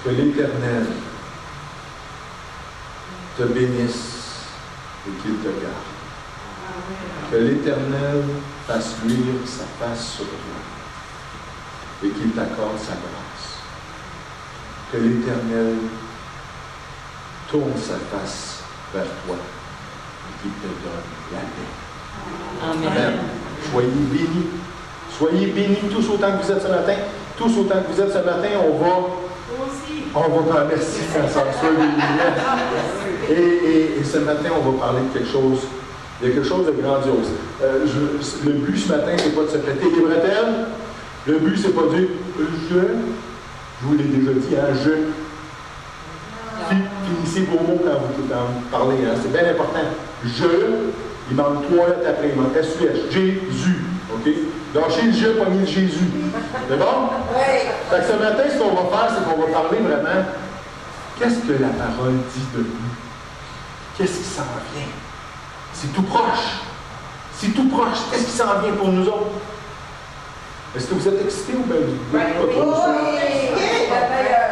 Que l'Éternel te bénisse et qu'il te garde. Que l'Éternel fasse luire sa face sur toi et qu'il t'accorde sa grâce. Que l'Éternel tourne sa face vers toi et qu'il te donne la paix. Amen. Amen. Soyez bénis. Soyez bénis tous autant que vous êtes ce matin. Tous autant que vous êtes ce matin, merci Saint-Saint, soyez bénis. Et ce matin, on va parler de quelque chose. Il y a quelque chose de grandiose. Le but ce matin, c'est pas de se péter les bretelles. Le but, c'est pas de dire je vous l'ai déjà dit, hein, finissez vos mots quand vous parlez, hein, c'est bien important. Il manque 3 lettres après, il manque S-U-S, Jésus, ok? Lâchez le je, pognez le Jésus. C'est bon? Oui. Fait que ce matin, ce qu'on va faire, c'est qu'on va parler vraiment, qu'est-ce que la parole dit de nous? Qu'est-ce qui s'en vient? C'est tout proche. C'est tout proche. Qu'est-ce qui s'en vient pour nous autres? Est-ce que vous êtes excités ou bien vous êtes pas trop ça?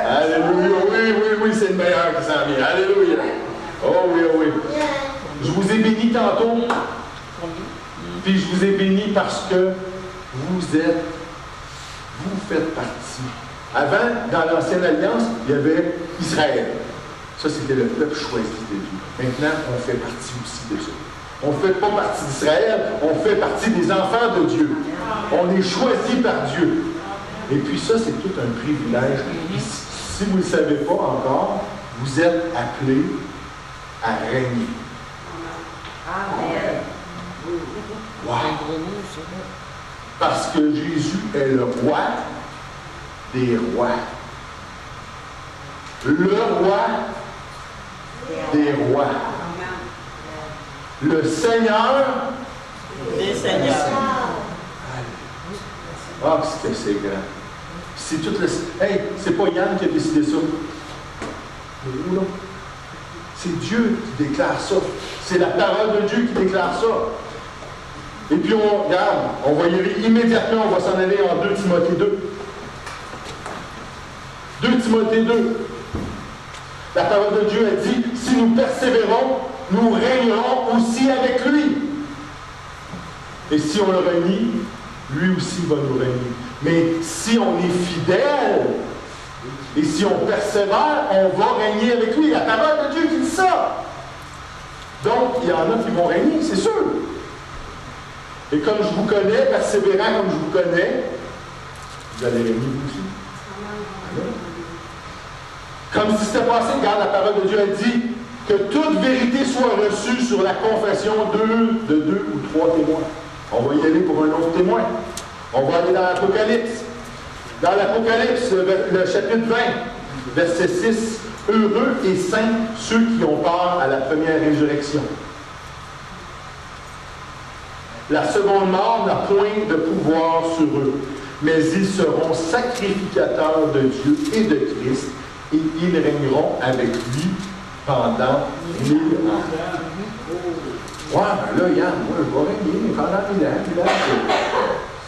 Alléluia, oui, c'est le meilleur qui s'en vient. Alléluia. Oh oui. Je vous ai béni tantôt, puis je vous ai béni parce que vous faites partie. Avant, dans l'Ancienne Alliance, il y avait Israël. Ça, c'était le peuple choisi de Dieu. Maintenant, on fait partie aussi de ça. On ne fait pas partie d'Israël, on fait partie des enfants de Dieu. On est choisi par Dieu. Et puis ça, c'est tout un privilège. Si vous ne le savez pas encore, vous êtes appelés à régner. Amen. Wow. Parce que Jésus est le roi des rois. Le roi des rois. Le Seigneur des Seigneurs. Ah, que c'est grand. C'est tout le... Hey, c'est pas Yann qui a décidé ça. C'est Dieu qui déclare ça. C'est la parole de Dieu qui déclare ça. Et puis on regarde, on va y aller immédiatement, on va s'en aller en 2 Timothée 2. 2 Timothée 2. La parole de Dieu a dit, si nous persévérons, nous régnerons aussi avec lui. Et si on le renie, lui aussi va nous régner. Mais si on est fidèle, et si on persévère, on va régner avec lui. La parole de Dieu qui dit ça. Donc, il y en a qui vont régner, c'est sûr. Et comme je vous connais, persévérant comme je vous connais, vous allez régner vous aussi. Amen. Comme si c'était passé, regarde, la parole de Dieu a dit que toute vérité soit reçue sur la confession de 2 ou 3 témoins. On va y aller pour un autre témoin. On va aller dans l'Apocalypse. Dans l'Apocalypse, le chapitre 20, verset 6, « Heureux et saints ceux qui ont part à la première résurrection. La seconde mort n'a point de pouvoir sur eux, mais ils seront sacrificateurs de Dieu et de Christ, et ils régneront avec lui pendant 1000 ans. » Ouais, ben là, Yann, moi, je vais régner pendant 1000 ans.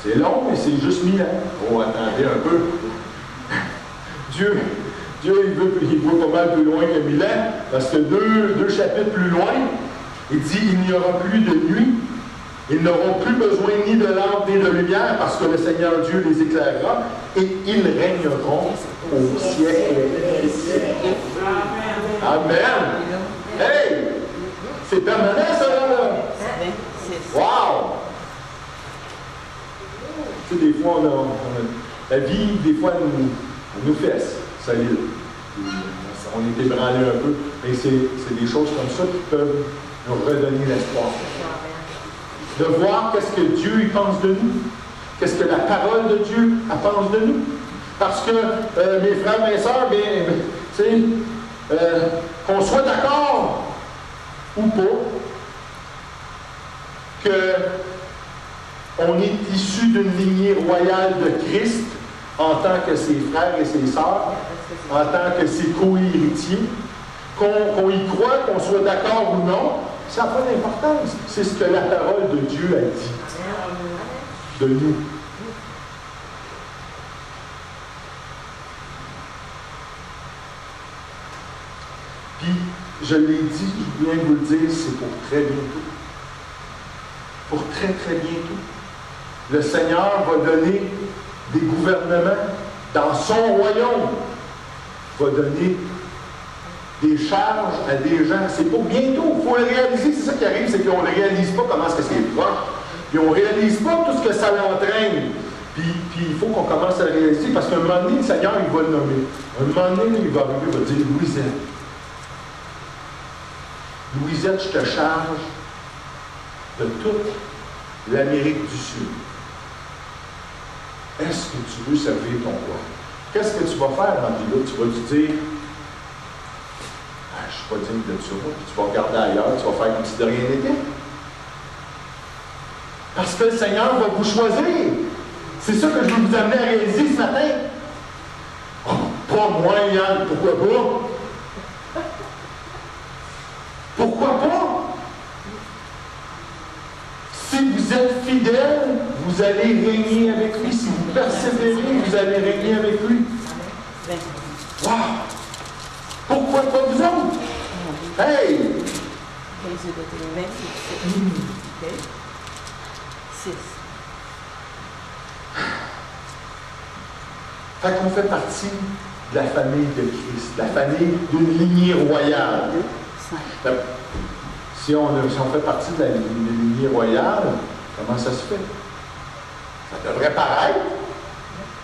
C'est long, mais c'est juste 1000 ans. Oh, attendez un peu. Dieu, il va pas mal plus loin que 1000 ans, parce que deux chapitres plus loin, il dit il n'y aura plus de nuit. Ils n'auront plus besoin ni de lampe ni de lumière, parce que le Seigneur Dieu les éclairera, et ils régneront au siècle des siècles. Amen. Hey! C'est permanent, ça, là! Wow! Tu sais, des fois, la vie, des fois, nous fesse, solide. On est ébranlé un peu, mais c'est des choses comme ça qui peuvent nous redonner l'espoir. De voir qu'est-ce que Dieu il pense de nous, qu'est-ce que la parole de Dieu elle pense de nous. Parce que, mes frères, mes sœurs, tu sais, qu'on soit d'accord ou pas, qu'on est issu d'une lignée royale de Christ en tant que ses frères et ses sœurs, en tant que ses co-héritiers, qu'on y croit, qu'on soit d'accord ou non, ça n'a pas d'importance. C'est ce que la parole de Dieu a dit de nous. Puis, je l'ai dit, je viens de vous le dire, c'est pour très bientôt. Pour très, très bientôt. Le Seigneur va donner des gouvernements dans son royaume. Il va donner des charges à des gens. C'est pour bientôt. Il faut le réaliser. C'est ça qui arrive, c'est qu'on ne réalise pas comment est-ce que c'est proche. Puis on ne réalise pas tout ce que ça l'entraîne. Puis il faut qu'on commence à le réaliser parce qu'à un moment donné, le Seigneur, il va le nommer. À un moment donné, il va arriver, il va dire, Louisette. Louisette, je te charge de toute l'Amérique du Sud. Est-ce que tu veux servir ton roi? Qu'est-ce que tu vas faire dans là? Tu vas te dire, je ne suis pas digne de ça, puis tu vas regarder ailleurs, tu vas faire comme si de rien n'était. Parce que le Seigneur va vous choisir. C'est ça que je veux vous amener à réaliser ce matin. Oh, pas moi, Yann, pourquoi pas? Pourquoi pas? Si vous êtes fidèle, vous allez régner avec lui. Si vous persévérez, vous allez régner avec lui. Wow! Pourquoi pas vous autres? Hey! Fait qu'on fait partie de la famille de Christ, de la famille d'une lignée royale. Si on fait partie de la lignée royale, comment ça se fait? Ça devrait paraître.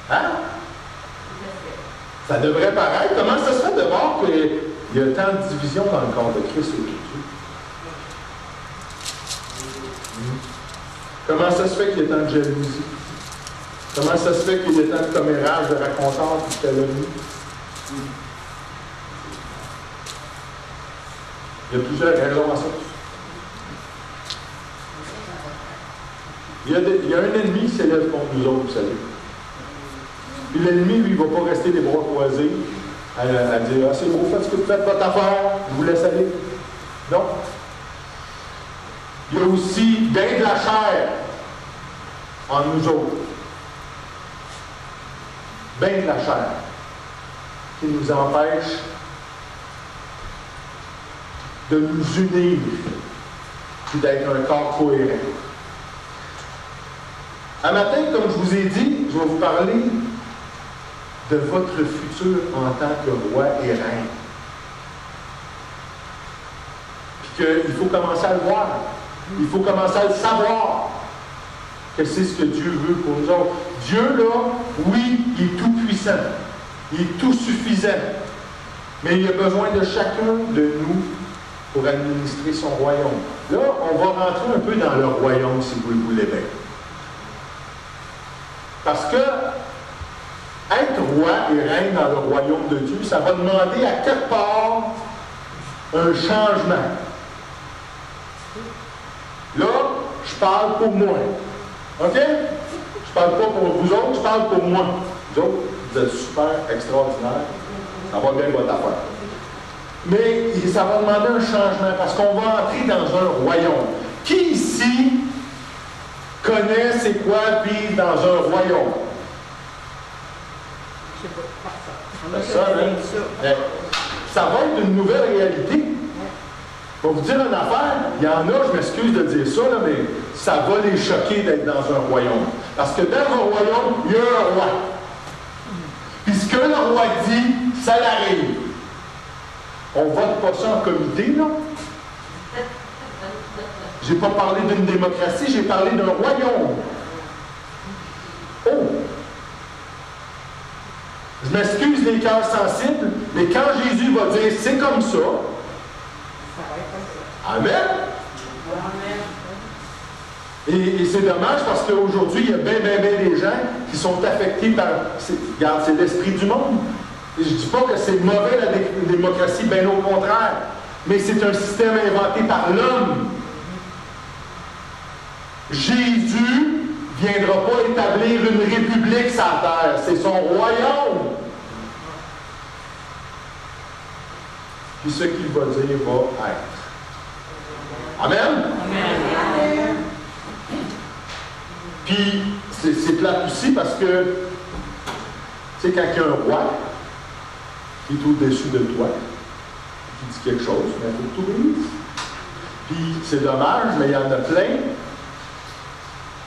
Hein? Ça devrait paraître. Comment ça se fait de voir qu'il y a tant de divisions dans le corps de Christ aujourd'hui? Comment ça se fait qu'il y a tant de jalousie? Comment ça se fait qu'il y a tant de commérages, de raconteurs, de calomnies? Il y a plusieurs raisons à ça. Il y a un ennemi qui s'élève contre nous autres, vous savez. Puis l'ennemi, lui, il ne va pas rester les bras croisés à dire « Ah, c'est beau, faites ce que vous faites, votre affaire, je vous laisse aller. » Non. Il y a aussi bien de la chair en nous autres. Bien de la chair qui nous empêche de nous unir et d'être un corps cohérent. Un matin, comme je vous ai dit, je vais vous parler de votre futur en tant que roi et reine. Puis qu'il faut commencer à le voir. Il faut commencer à le savoir que c'est ce que Dieu veut pour nous autres. Dieu, là, oui, il est tout puissant. Il est tout suffisant. Mais il a besoin de chacun de nous pour administrer son royaume. Là, on va rentrer un peu dans le royaume, si vous le voulez bien. Parce que être roi et reine dans le royaume de Dieu, ça va demander à quelque part un changement. Là, je parle pour moi. OK? Je parle pas pour vous autres, je parle pour moi. Vous autres, vous êtes super extraordinaires. Ça va bien votre affaire. Mais ça va demander un changement parce qu'on va entrer dans un royaume. Qui ici connaît c'est quoi vivre dans un royaume? Personne, hein? Ça va être une nouvelle réalité. Je vais vous dire une affaire, il y en a, je m'excuse de dire ça, là, mais ça va les choquer d'être dans un royaume. Parce que dans un royaume, il y a un roi. Puis ce que le roi dit, ça l'arrive. On vote pas ça en comité, là. J'ai pas parlé d'une démocratie, j'ai parlé d'un royaume. Oh! Je m'excuse les cœurs sensibles, mais quand Jésus va dire c'est comme ça, Amen. Et c'est dommage parce qu'aujourd'hui, il y a bien des gens qui sont affectés par... Regarde, c'est l'esprit du monde. Et je ne dis pas que c'est mauvais la démocratie, bien au contraire. Mais c'est un système inventé par l'homme. Jésus ne viendra pas établir une république sur la terre. C'est son royaume. Puis ce qu'il va dire va être. Amen? Amen. Puis, c'est plate aussi parce que, tu sais, quand il y a un roi qui est au-dessus de toi, qui dit quelque chose, mais il faut que tu obéisses. Puis c'est dommage, mais il y en a plein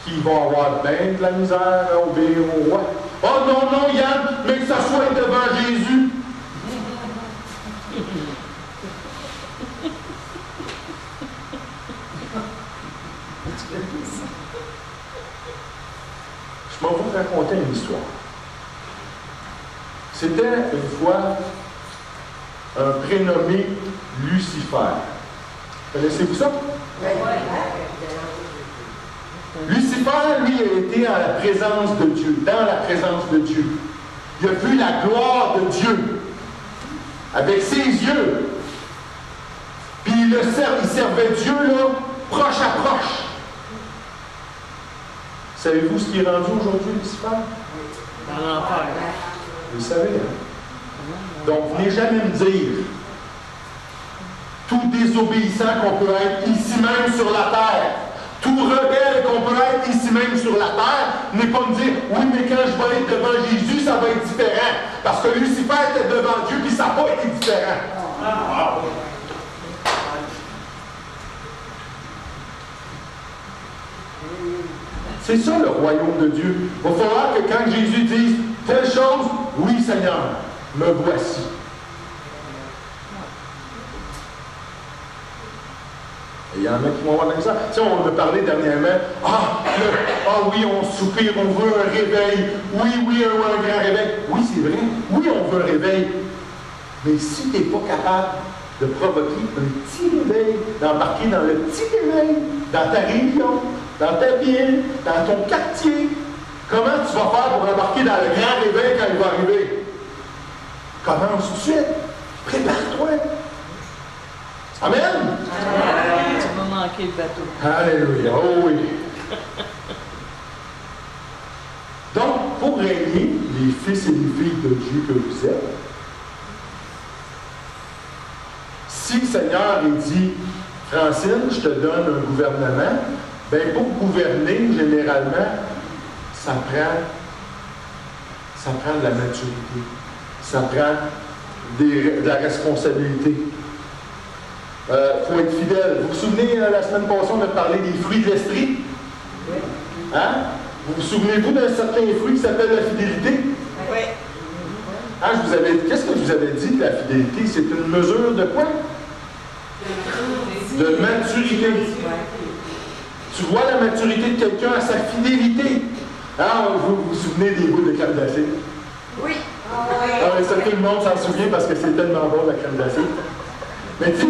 qui vont avoir bien de la misère à obéir au roi. Oh non, non, Yann, mais que ça soit devant Jésus. Je vais vous raconter une histoire. C'était une fois un prénommé Lucifer. Connaissez-vous ça? Lucifer, lui, a été en la présence de Dieu, dans la présence de Dieu. Il a vu la gloire de Dieu avec ses yeux. Puis il servait Dieu, là, proche à proche. Savez-vous ce qui est rendu aujourd'hui, Lucifer? Dans l'enfer. Vous le savez, hein? Donc, venez jamais me dire tout désobéissant qu'on peut être ici même sur la terre, tout rebelle qu'on peut être ici même sur la terre, n'est pas me dire oui, mais quand je vais être devant Jésus, ça va être différent. Parce que Lucifer était devant Dieu, puis ça n'a pas été différent. C'est ça le royaume de Dieu. Il va falloir que quand Jésus dise telle chose, oui Seigneur, me voici. Il y en a qui vont avoir de ça. Tu sais, on a parlé dernièrement, oui, on soupire, on veut un réveil. Oui, un grand réveil. Oui, c'est vrai. Oui, on veut un réveil. Mais si tu n'es pas capable de provoquer un petit réveil, d'embarquer dans le petit réveil, dans ta région, dans ta ville, dans ton quartier, comment tu vas faire pour embarquer dans le grand réveil quand il va arriver? Commence tout de suite. Prépare-toi. Amen? Tu vas manquer le bateau. Alléluia. Oh oui. Donc, pour régner, les fils et les filles de Dieu que vous êtes, si le Seigneur dit, Francine, je te donne un gouvernement, bien, pour gouverner, généralement, ça prend de la maturité. Ça prend de la responsabilité. Il faut être fidèle. Vous vous souvenez, la semaine passée, on a parlé des fruits de l'esprit? Hein? Vous souvenez-vous d'un certain fruit qui s'appelle la fidélité? Oui. Hein, qu'est-ce que je vous avais dit que la fidélité? C'est une mesure de quoi? De maturité. Tu vois la maturité de quelqu'un à sa fidélité. Hein, vous vous souvenez des boules de crème glacée? Oui. Ça, tout le monde s'en souvient parce que c'est tellement bon la crème glacée. Mais tu sais,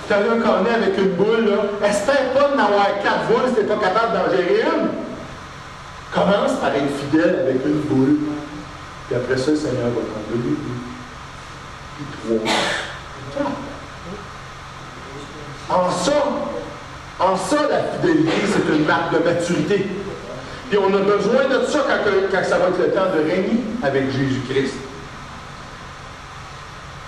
tu as un cornet avec une boule, là, espère pas d'en avoir 4 boules si tu n'es pas capable d'en gérer une. Commence par être fidèle avec une boule. Puis après ça, le Seigneur va prendre 2, puis 3. En ça, la fidélité, c'est une marque de maturité. Puis on a besoin de ça quand ça va être le temps de régner avec Jésus-Christ.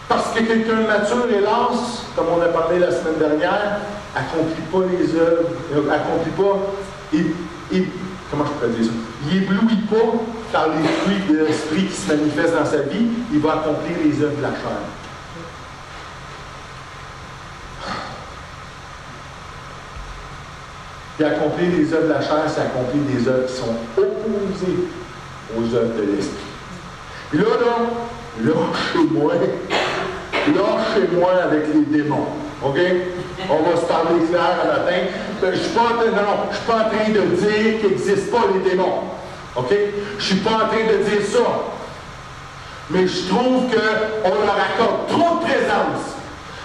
Parce que quelqu'un de mature, hélas, comme on a parlé la semaine dernière, accomplit pas les œuvres, accomplit pas, comment je pourrais dire ça? Il éblouit pas par les fruits de l'esprit qui se manifestent dans sa vie, il va accomplir les œuvres de la chair. Puis accomplir les œuvres de la chair, c'est accomplir des œuvres qui sont opposées aux œuvres de l'esprit. Puis là, lâchez-moi avec les démons. OK? On va se parler clair un matin. Je ne suis pas en train de dire qu'il n'existe pas les démons. OK? Je ne suis pas en train de dire ça. Mais je trouve qu'on leur accorde trop de présence.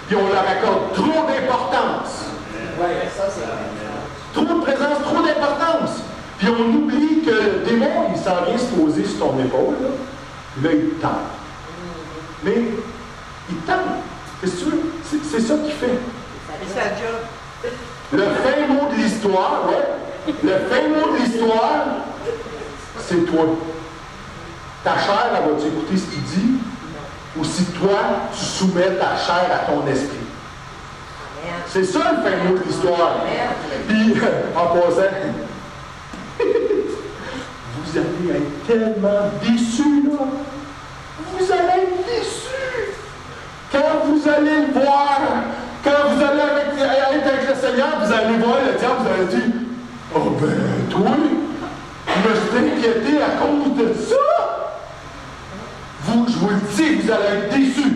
Puis on leur accorde trop d'importance. Oui, ça c'est vrai. Trop de présence, trop d'importance. Puis on oublie que le démon, il s'en vient se poser sur ton épaule. Là, puis là il te tente. Mais il tente. Qu'est-ce que tu veux? C'est ça qu'il fait. C'est sa job. Le fin mot de l'histoire, ouais. Le fin mot de l'histoire, c'est toi. Ta chair, elle va-tu écouter ce qu'il dit? Ou si toi, tu soumets ta chair à ton esprit? C'est ça le fin mot de l'histoire. Puis, en passant, vous allez être tellement déçus, là. Vous allez être déçus. Quand vous allez le voir, quand vous allez être avec le Seigneur, vous allez voir le diable, vous allez dire, oh ben, toi, je me suis inquiété à cause de ça. Je vous le dis, vous allez être déçus.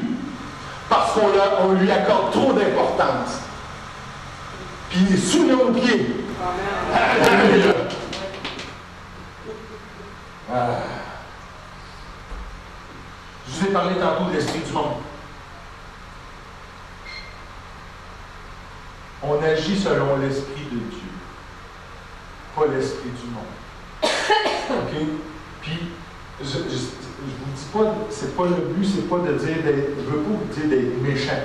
Parce qu'on lui accorde trop d'importance. Puis il est sous nos pieds. Alléluia. Je vous ai parlé tantôt de l'esprit du monde. On agit selon l'esprit de Dieu, pas l'esprit du monde. OK? Puis, je vous dis pas, c'est pas le but, c'est pas de dire d'être, je veux pas vous dire d'être méchant.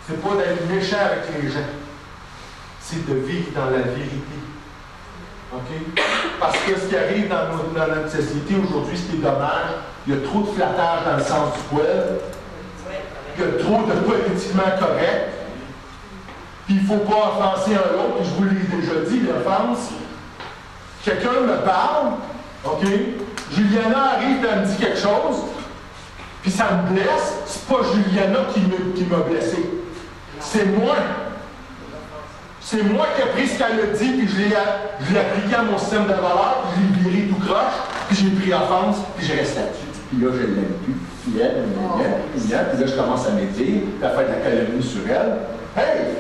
C'est pas d'être méchant avec les gens. C'est de vivre dans la vérité. OK? Parce que ce qui arrive dans notre société aujourd'hui, ce qui est dommage, il y a trop de flattage dans le sens du poil. Il y a trop de politiquement correct. Puis il ne faut pas offenser un autre, puis je vous l'ai déjà dit, l'offense. Quelqu'un me parle, OK? Juliana arrive et elle me dit quelque chose, puis ça me blesse. C'est pas Juliana qui m'a blessé. C'est moi. C'est moi qui ai pris ce qu'elle a dit, puis je l'ai appliqué à mon système de valeurs, puis je l'ai viré tout croche, puis j'ai pris offense, puis je reste là-dessus. Puis là, je ne l'aime plus. Puis elle, puis là, je commence à m'aider, puis à faire de la calomnie sur elle. Hey!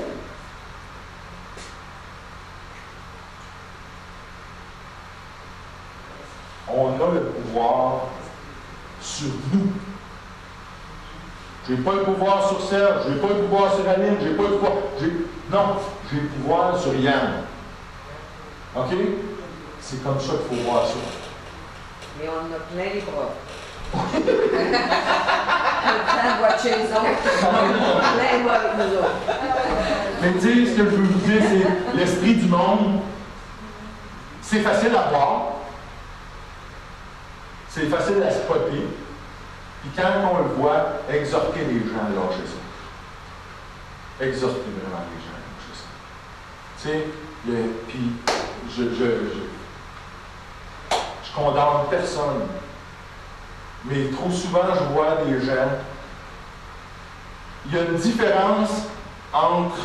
On a le pouvoir sur nous. Je n'ai pas le pouvoir sur Serge, je n'ai pas le pouvoir sur Aline, je n'ai pas le pouvoir. Non, j'ai le pouvoir sur Yann. OK? C'est comme ça qu'il faut voir ça. Mais on a plein les bras. On va chez les autres. Plein bras avec nous autres. Mais dire ce que je veux vous dire, c'est l'esprit du monde. C'est facile à voir. C'est facile à spotter. Puis quand on le voit, exhorter les gens à lâcher ça. Exhorter vraiment les gens à lâcher ça. Tu sais, puis je condamne personne. Mais trop souvent, je vois des gens. Il y a une différence entre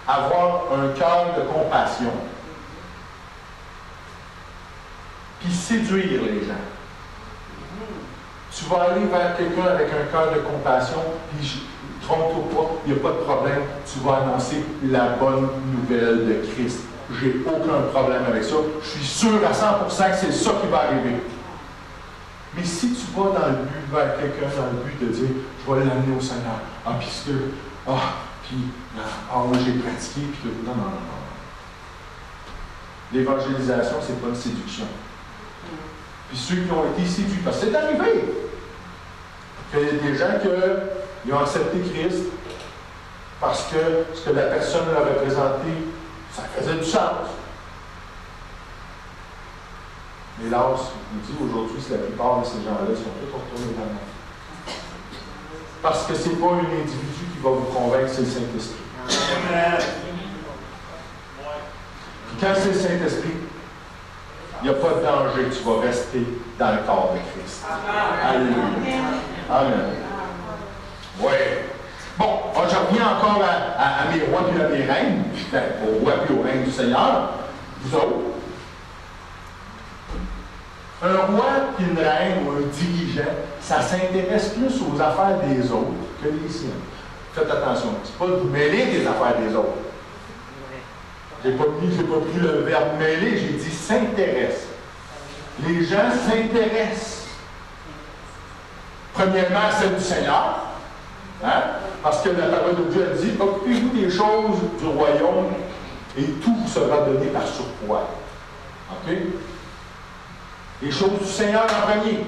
avoir un cœur de compassion puis séduire les gens. Tu vas aller vers quelqu'un avec un cœur de compassion, puis trompe-toi pas, il n'y a pas de problème, tu vas annoncer la bonne nouvelle de Christ. J'ai aucun problème avec ça. Je suis sûr à 100% que c'est ça qui va arriver. Mais si tu vas dans le but, vers quelqu'un dans le but de dire, je vais l'amener au Seigneur, oui, j'ai pratiqué, puis que non. L'évangélisation, c'est pas une séduction. Puis ceux qui ont été séduits, parce que c'est arrivé qu'il y a des gens qui ont accepté Christ parce que ce que la personne leur a présenté, ça faisait du sens. Mais hélas, je vous dis aujourd'hui, c'est la plupart de ces gens-là sont tous retournés dans la vie. Parce que ce n'est pas un individu qui va vous convaincre, c'est le Saint-Esprit. Puis quand c'est le Saint-Esprit, il n'y a pas de danger, tu vas rester dans le corps de Christ. Alléluia. Amen. Oui. Bon, je reviens encore à mes rois et à mes reines, aux rois et aux reines du Seigneur. Vous autres. Un roi et une reine ou un dirigeant, ça s'intéresse plus aux affaires des autres que les siennes. Faites attention, c'est pas de vous mêler des affaires des autres. Je n'ai pas pris le verbe mêler, j'ai dit s'intéresse. Les gens s'intéressent. Premièrement, à celle du Seigneur. Hein? Parce que la parole de Dieu a dit, occupez-vous des choses du royaume et tout vous sera donné par surcroît. OK? Les choses du Seigneur en premier.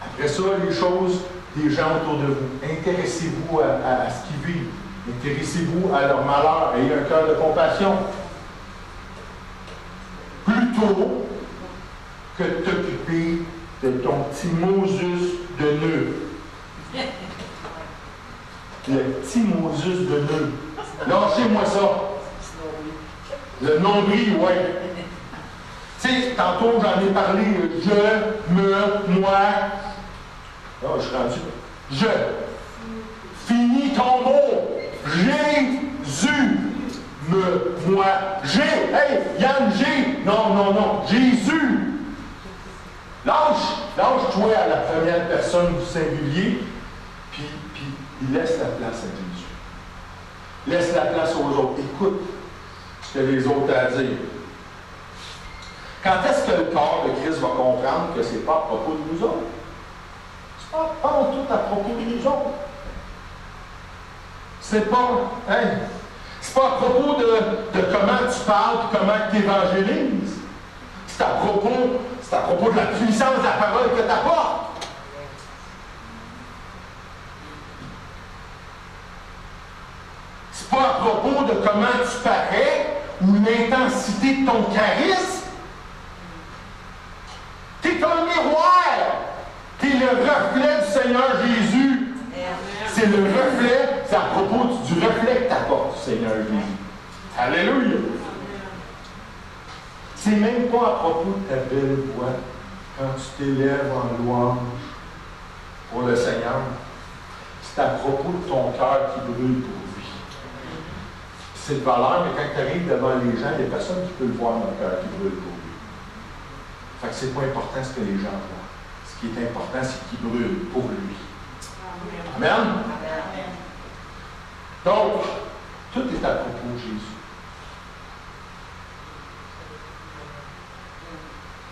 Après ça, les choses des gens autour de vous. Intéressez-vous à ce qu'ils vivent. Intéressez-vous à leur malheur. Ayez un cœur de compassion. Plutôt que de t'occuper de ton petit Moses de nœud. Le petit Moses de nœud. Lâchez-moi ça. Le nombril, oui. Tu sais, tantôt j'en ai parlé, moi. Non, je suis rendu. ton nom. Jésus. Moi. Hey, Yann G. Non. Jésus. Lâche-toi à la première personne du singulier, puis il laisse la place à Jésus. Laisse la place aux autres. Écoute ce que les autres ont à dire. Quand est-ce que le corps de Christ va comprendre que ce n'est pas à propos de nous autres? Ce n'est pas tout à propos de nous autres. C'est pas à propos de comment tu parles et comment tu évangélises. C'est à propos de la puissance de la parole que tu apportes. C'est pas à propos de comment tu parais ou l'intensité de ton charisme. Tu es un miroir. Tu es le reflet du Seigneur Jésus. C'est le reflet, c'est à propos du reflet que tu apportes, Seigneur Jésus. Alléluia. C'est même pas à propos de ta belle voix quand tu t'élèves en louange pour le Seigneur. C'est à propos de ton cœur qui brûle pour lui. C'est de valeur, mais quand tu arrives devant les gens, il n'y a personne qui peut le voir dans le cœur qui brûle pour lui. Fait que c'est pas important ce que les gens voient. Ce qui est important, c'est qu'il brûle pour lui. Amen. Donc, tout est à propos de Jésus.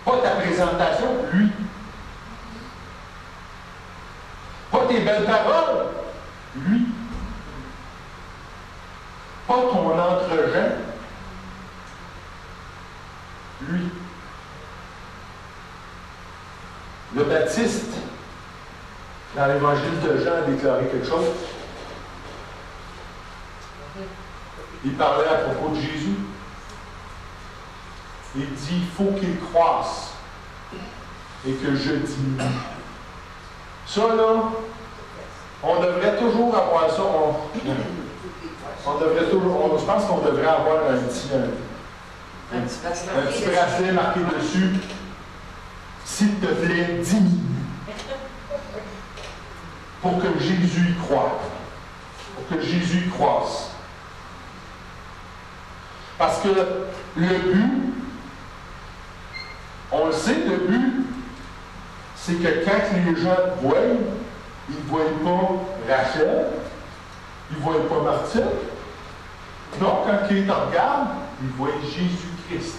Pas ta présentation, lui. Pas tes belles paroles, lui. Pas ton entre-gens, lui. Le Baptiste, dans l'évangile de Jean, a déclaré quelque chose. Il parlait à propos de Jésus. Il dit, il faut qu'il croisse et que je diminue. Ça, là, on devrait toujours avoir ça. Je pense qu'on devrait avoir un petit bracelet marqué dessus. S'il te plaît, diminue. Pour que Jésus y croie. Pour que Jésus y croisse. Parce que le but, on le sait, le but, c'est que quand les gens te voient, ils ne voient pas Rachel, ils ne voient pas Martine. Non, quand ils te regardent, ils voient Jésus-Christ.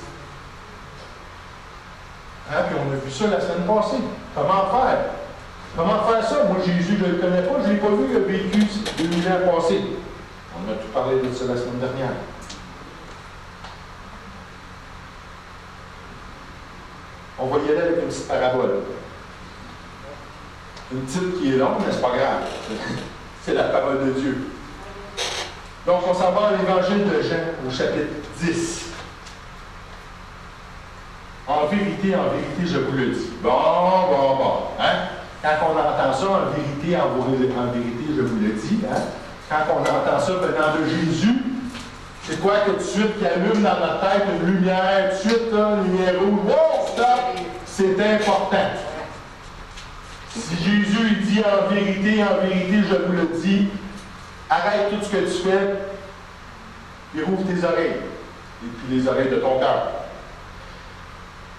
Hein? Puis on a vu ça la semaine passée. Comment faire? Comment faire ça? Moi, Jésus, je ne le connais pas, je ne l'ai pas vu, il a vécu 2000 ans passés. On a tout parlé de ça la semaine dernière. On va y aller avec une petite parabole. Une petite qui est longue, mais c'est pas grave. C'est la parole de Dieu. Donc, on s'en va à l'Évangile de Jean, au chapitre 10. En vérité, je vous le dis. Bon. Hein? Quand on entend ça, en vérité, je vous le dis. Hein? Quand on entend ça venant de Jésus, c'est quoi que tout de suite qui allume dans notre tête une lumière, tout de suite, là, une lumière rouge. Wow, stop! C'est important. Si Jésus il dit en vérité, je vous le dis, arrête tout ce que tu fais et rouvre tes oreilles. Et puis les oreilles de ton cœur.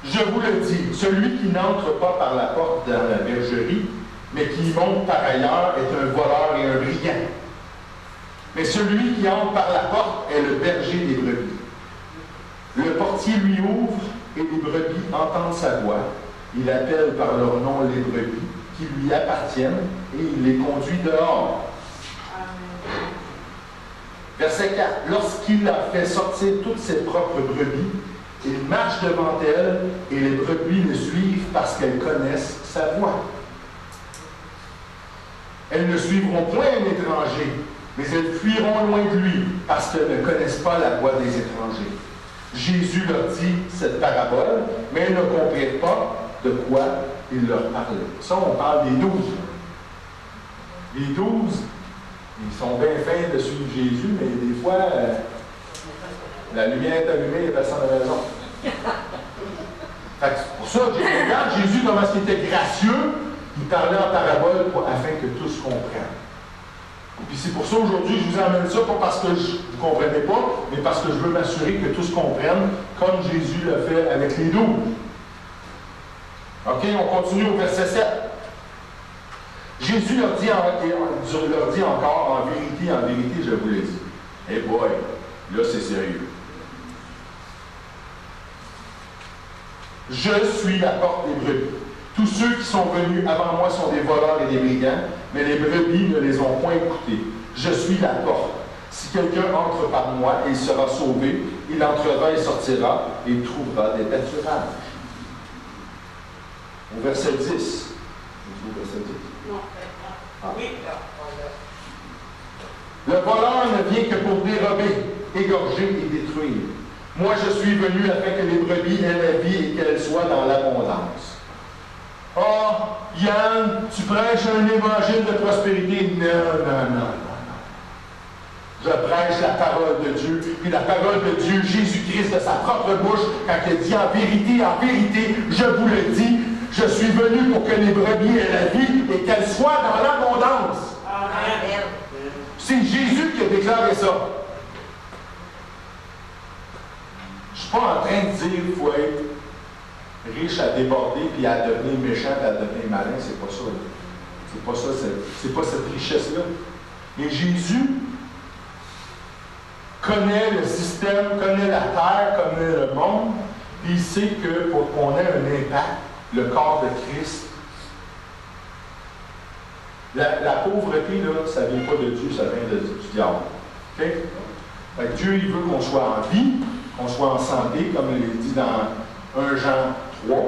Je vous le dis, celui qui n'entre pas par la porte dans la bergerie, mais qui y monte par ailleurs, est un voleur et un brigand. Mais celui qui entre par la porte est le berger des brebis. Le portier lui ouvre et les brebis entendent sa voix. Il appelle par leur nom les brebis qui lui appartiennent et il les conduit dehors. Verset 4. Lorsqu'il a fait sortir toutes ses propres brebis, il marche devant elles et les brebis le suivent parce qu'elles connaissent sa voix. Elles ne suivront point un étranger, mais elles fuiront loin de lui parce qu'elles ne connaissent pas la voix des étrangers. Jésus leur dit cette parabole, mais elles ne comprennent pas de quoi il leur parlait. Ça, on parle des 12. Les 12, ils sont bien fins de suivre Jésus, mais des fois, la lumière est allumée, il n'y a personne à la maison. C'est pour ça, regarde Jésus comment il était gracieux, il parlait en parabole afin que tous comprennent. Puis c'est pour ça aujourd'hui, je vous emmène ça, pas parce que vous ne comprenez pas, mais parce que je veux m'assurer que tous comprennent, comme Jésus l'a fait avec les 12. OK, on continue au verset 7. Jésus leur dit encore, en vérité, je vous l'ai dit. Eh boy, là c'est sérieux. Je suis la porte des brebis. Tous ceux qui sont venus avant moi sont des voleurs et des brigands, mais les brebis ne les ont point écoutés. Je suis la porte. Si quelqu'un entre par moi, il sera sauvé, il entrera et sortira, et il trouvera des pâturages. Au verset 10. Au verset 10. Non. Ah. Oui. Le voleur ne vient que pour dérober, égorger et détruire. Moi, je suis venu afin que les brebis aient la vie et qu'elles soient dans l'abondance. Oh, Yann, tu prêches un évangile de prospérité. Non. Je prêche la parole de Dieu. Puis la parole de Dieu, Jésus-Christ, de sa propre bouche, quand il dit en vérité, je vous le dis, je suis venu pour que les brebis aient la vie et qu'elles soient dans l'abondance. Amen. C'est Jésus qui a déclaré ça. Je ne suis pas en train de dire qu'il faut être riche à déborder, puis à devenir méchant, puis à devenir malin. C'est pas ça. C'est pas ça. C'est pas cette richesse-là. Mais Jésus connaît le système, connaît la terre, connaît le monde, puis il sait que pour qu'on ait un impact, le corps de Christ, la pauvreté, là, ça ne vient pas de Dieu, ça vient du diable. OK? Fait que Dieu, il veut qu'on soit en vie, qu'on soit en santé, comme il est dit dans 1 Jean 3,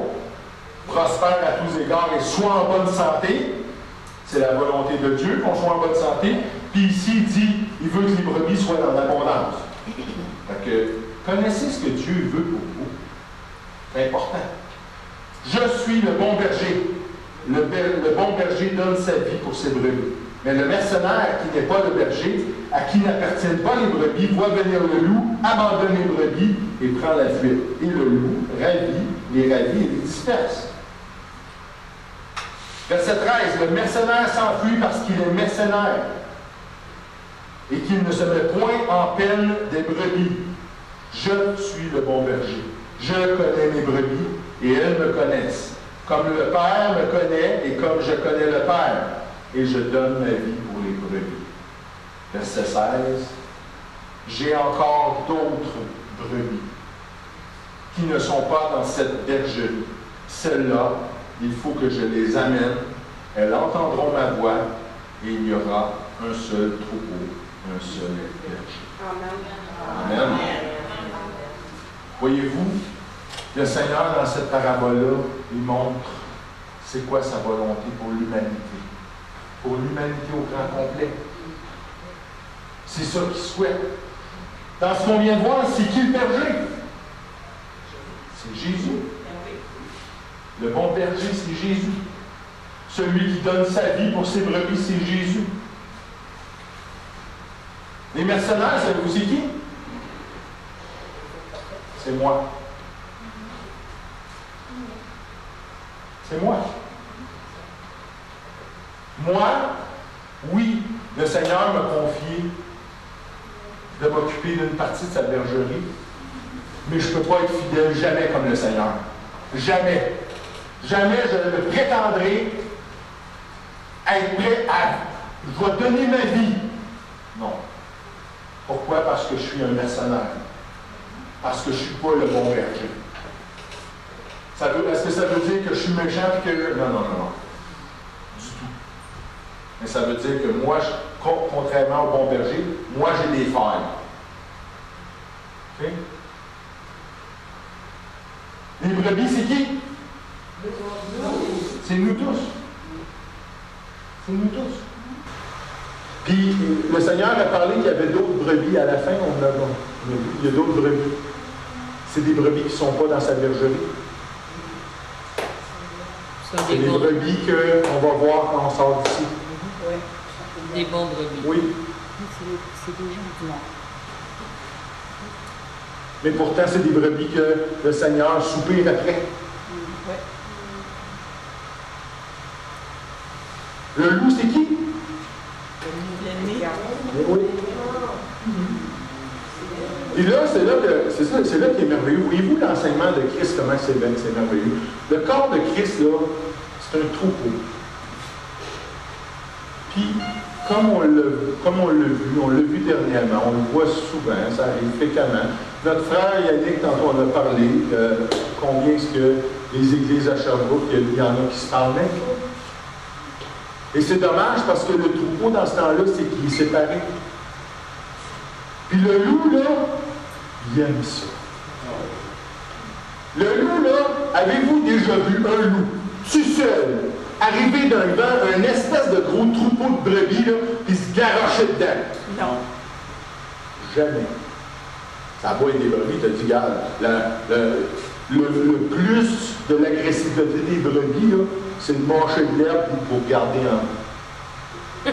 prospère à tous égards et soit en bonne santé. C'est la volonté de Dieu qu'on soit en bonne santé. Puis ici, il dit, il veut que les brebis soient dans l'abondance. Fait que, connaissez ce que Dieu veut pour vous. C'est important. Je suis le bon berger. Le bon berger donne sa vie pour ses brebis. Mais le mercenaire qui n'est pas le berger, à qui n'appartiennent pas les brebis, voit venir le loup, abandonne les brebis et prend la fuite. Et le loup les ravit et les disperse. Verset 13, le mercenaire s'enfuit parce qu'il est mercenaire et qu'il ne se met point en peine des brebis. Je suis le bon berger. Je connais mes brebis et elles me connaissent. Comme le Père me connaît et comme je connais le Père, et je donne ma vie pour les brebis. Verset 16, j'ai encore d'autres brebis qui ne sont pas dans cette bergerie. Celles-là, il faut que je les amène, elles entendront ma voix, et il y aura un seul troupeau, un seul berger. Amen. Amen. Voyez-vous, le Seigneur, dans cette parabole-là, il montre c'est quoi sa volonté pour l'humanité. Pour l'humanité au grand complet. C'est ça qu'il souhaite. Dans ce qu'on vient de voir, c'est qui le berger? C'est Jésus. Le bon berger, c'est Jésus. Celui qui donne sa vie pour ses brebis, c'est Jésus. Les mercenaires, savez-vous c'est qui? C'est moi. C'est moi. Moi, oui, le Seigneur m'a confié de m'occuper d'une partie de sa bergerie, mais je ne peux pas être fidèle jamais comme le Seigneur. Jamais. Jamais je ne prétendrai être prêt à... Je dois donner ma vie. Non. Pourquoi? Parce que je suis un mercenaire. Parce que je ne suis pas le bon berger. Est-ce que ça veut dire que je suis méchant et que... Non. Du tout. Mais ça veut dire que moi, contrairement au bon berger, moi j'ai des failles. OK? Les brebis, c'est qui? C'est nous tous. C'est nous tous. Puis le Seigneur a parlé qu'il y avait d'autres brebis à la fin. Il y a d'autres brebis. C'est des brebis qui ne sont pas dans sa bergerie. C'est des brebis qu'on va voir quand on sort d'ici. Oui, des bons brebis. Oui. C'est des gens du monde. Mais pourtant, c'est des brebis que le Seigneur soupire après. Oui. Le loup, c'est qui? L'ennemi. Mais oui. Et là, c'est là qui est merveilleux. Voyez-vous l'enseignement de Christ, comment c'est merveilleux? Le corps de Christ, là, c'est un troupeau. Puis, comme on l'a vu dernièrement, on le voit souvent, ça arrive fréquemment. Notre frère Yannick, tantôt on a parlé, combien est-ce que les églises à Sherbrooke, il y en a qui se parlent même pas. Et c'est dommage parce que le troupeau, dans ce temps-là, c'est qu'il est séparé. Puis le loup, là, il aime ça. Le loup, là, avez-vous déjà vu un loup, tout seul, arriver d'un vent, un espèce de gros troupeau de brebis, là, puis se garrocher dedans? Non. Jamais. Ça va être des brebis, t'as dit, regarde, le plus de l'agressivité des brebis, là, c'est de mâcher de l'herbe et de vous regarder en haut.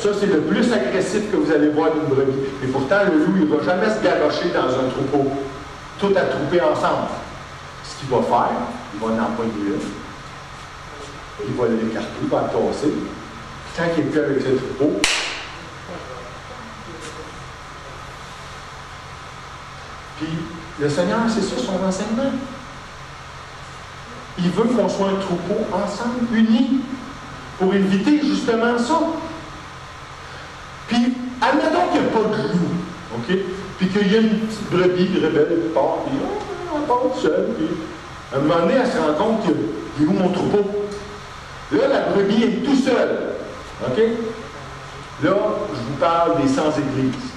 Ça, c'est le plus agressif que vous allez voir d'une brebis. Et pourtant, le loup, il ne va jamais se garrocher dans un troupeau. Tout attrouper ensemble. Ce qu'il va faire, il va en empoigner une. Il va l'écarter, il va le casser. Quand il est plus avec ce troupeau, puis le Seigneur, c'est ça son enseignement. Il veut qu'on soit un troupeau ensemble, unis, pour éviter justement ça. Puis, admettons qu'il n'y a pas de loup, OK? Puis qu'il y a une petite brebis rebelle qui part, puis elle part toute seule, puis à un moment donné, elle se rend compte qu'il est où mon troupeau? Là, la brebis est tout seule, OK? Là, je vous parle des sans-églises.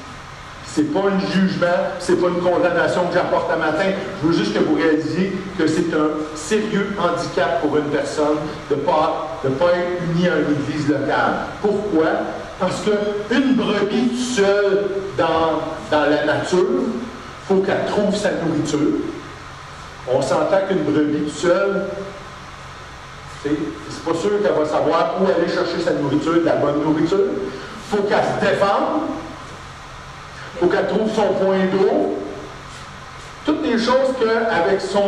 C'est pas un jugement, c'est pas une condamnation que j'apporte à matin. Je veux juste que vous réalisiez que c'est un sérieux handicap pour une personne de ne pas être unie à une église locale. Pourquoi? Parce qu'une brebis seule dans la nature, il faut qu'elle trouve sa nourriture. On s'entend qu'une brebis seule, c'est pas sûr qu'elle va savoir où aller chercher sa nourriture, de la bonne nourriture. Il faut qu'elle se défende. Il faut qu'elle trouve son point d'eau. Toutes des choses qu'avec son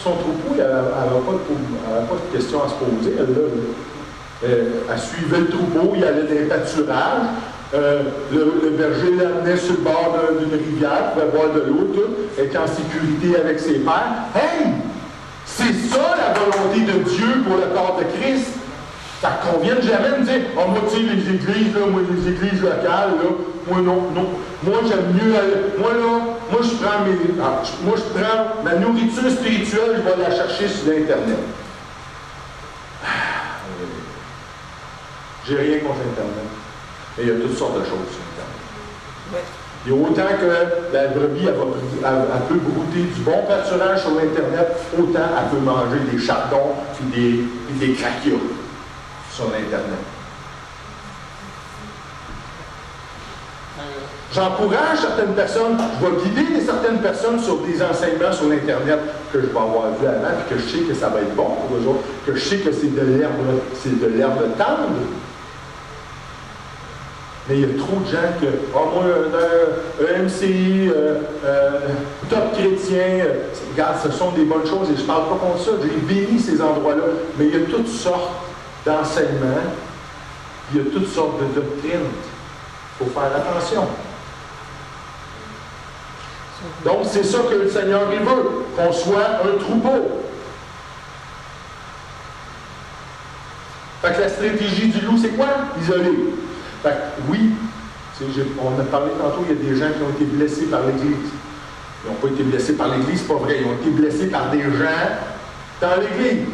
troupeau, elle n'avait pas de questions à se poser. Elle suivait le troupeau, il allait dans les pâturages. Le berger l'amenait sur le bord d'une rivière, il pouvait boire de l'eau, tout, était en sécurité avec ses pères. Hey! C'est ça la volonté de Dieu pour le corps de Christ. Ça ne convient jamais de dire, oh, moi, tu sais, les églises, là, moi, les églises locales, là, moi, non. Moi, j'aime mieux aller. Moi, là, moi, je prends ma nourriture spirituelle, je vais la chercher sur Internet. J'ai rien contre Internet. Mais il y a toutes sortes de choses sur Internet. Ouais. Il y a autant que la brebis, elle peut brouter du bon pâturage sur Internet, autant elle peut manger des chardons et des craquias sur Internet. J'encourage certaines personnes, je vais guider certaines personnes sur des enseignements sur Internet que je vais avoir vu avant, et que je sais que ça va être bon pour eux autres, que je sais que c'est de l'herbe tendre. Mais il y a trop de gens que, moi, EMCI, top chrétien, regarde, ce sont des bonnes choses et je ne parle pas contre ça, j'ai béni ces endroits-là, mais il y a toutes sortes d'enseignements, il y a toutes sortes de doctrines. Il faut faire attention. Donc, c'est ça que le Seigneur il veut, qu'on soit un troupeau. Fait que la stratégie du loup, c'est quoi? Isoler. Fait que, oui, on a parlé tantôt, il y a des gens qui ont été blessés par l'Église. Ils n'ont pas été blessés par l'Église, c'est pas vrai. Ils ont été blessés par des gens dans l'Église.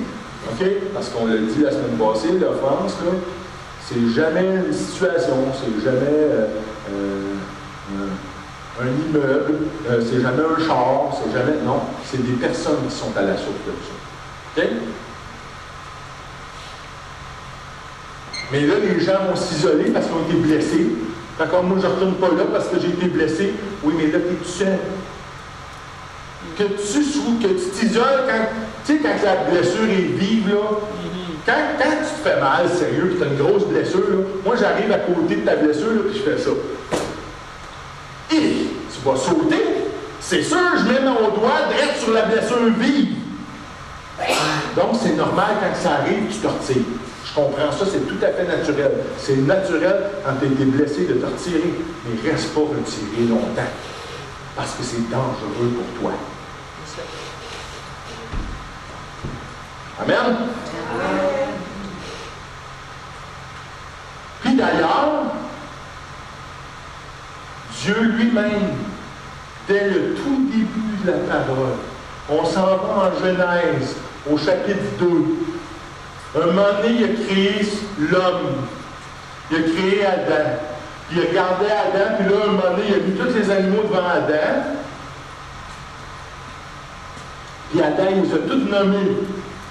OK? Parce qu'on l'a dit la semaine passée, l'offense, là, c'est jamais une situation, c'est jamais un immeuble, c'est jamais un char, c'est jamais... Non, c'est des personnes qui sont à la source de ça. OK? Mais là, les gens vont s'isoler parce qu'ils ont été blessés. D'accord, moi, je ne retourne pas là parce que j'ai été blessé. Oui, mais là, tu es tout seul. Que tu t'isoles quand la blessure est vive, là. Quand tu te fais mal, sérieux, puis tu as une grosse blessure, là, moi, j'arrive à côté de ta blessure, là, puis je fais ça. Et tu vas sauter. C'est sûr, je mets mon doigt direct sur la blessure vive. Donc, c'est normal quand ça arrive, tu tortilles. Je comprends ça, c'est tout à fait naturel. C'est naturel quand tu as été blessé de te retirer. Mais reste pas retiré longtemps. Parce que c'est dangereux pour toi. Amen? Puis d'ailleurs, Dieu lui-même, dès le tout début de la parole, on s'en va en Genèse, au chapitre 2. Un moment donné, il a créé l'homme. Il a créé Adam. Puis il a regardé Adam, puis là, un moment donné, il a mis tous les animaux devant Adam. Puis Adam, il les a tous nommés.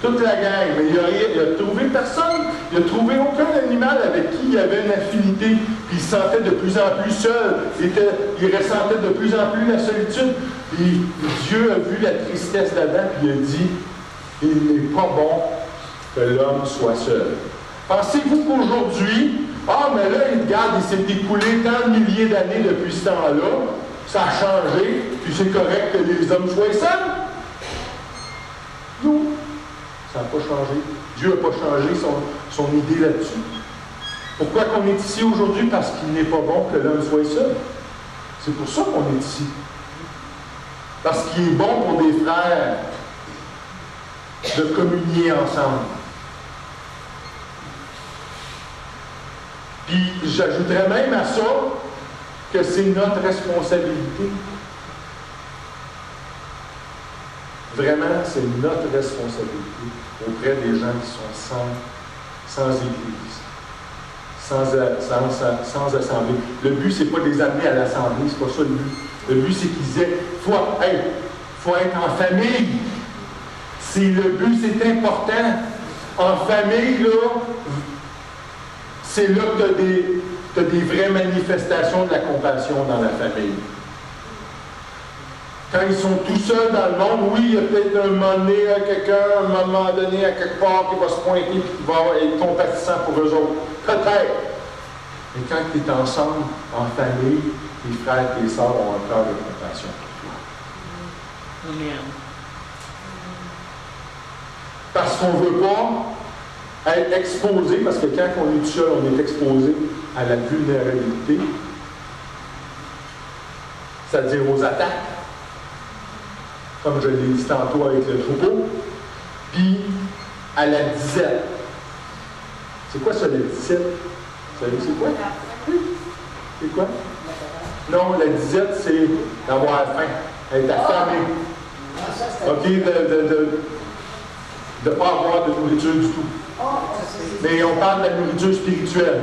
Toute la gang. Mais il a trouvé personne. Il n'a trouvé aucun animal avec qui il avait une affinité. Puis il se sentait de plus en plus seul. Il ressentait de plus en plus la solitude. Puis Dieu a vu la tristesse d'Adam, puis il a dit, il n'est pas bon que l'homme soit seul. Pensez-vous qu'aujourd'hui, mais là, regarde, il s'est écoulé tant de milliers d'années depuis ce temps-là, ça a changé, puis c'est correct que les hommes soient seuls? Non, ça n'a pas changé. Dieu n'a pas changé son idée là-dessus. Pourquoi qu'on est ici aujourd'hui? Parce qu'il n'est pas bon que l'homme soit seul. C'est pour ça qu'on est ici. Parce qu'il est bon pour des frères de communier ensemble. Puis j'ajouterais même à ça que c'est notre responsabilité. Vraiment, c'est notre responsabilité auprès des gens qui sont sans église, sans assemblée. Le but, c'est pas de les amener à l'assemblée, c'est pas ça le but. Le but, c'est qu'ils aient, faut être en famille. Le but, c'est important. En famille, là, c'est là que tu as des vraies manifestations de la compassion dans la famille. Quand ils sont tout seuls dans le monde, oui, il y a peut-être un moment donné à quelqu'un, un moment donné à quelque part qui va se pointer et qui va être compatissant pour eux autres. Peut-être. Mais quand tu es ensemble, en famille, tes frères et tes sœurs ont un cœur de compassion pour toi. Amen. Parce qu'on ne veut pas être exposé, parce que quand on est tout seul, on est exposé à la vulnérabilité, c'est-à-dire aux attaques, comme je l'ai dit tantôt avec le troupeau, puis à la disette. C'est quoi ça, la disette? Vous savez c'est quoi? C'est quoi? Non, la disette, c'est d'avoir faim, être affamé. OK? De ne pas avoir de nourriture du tout. Mais on parle de la nourriture spirituelle.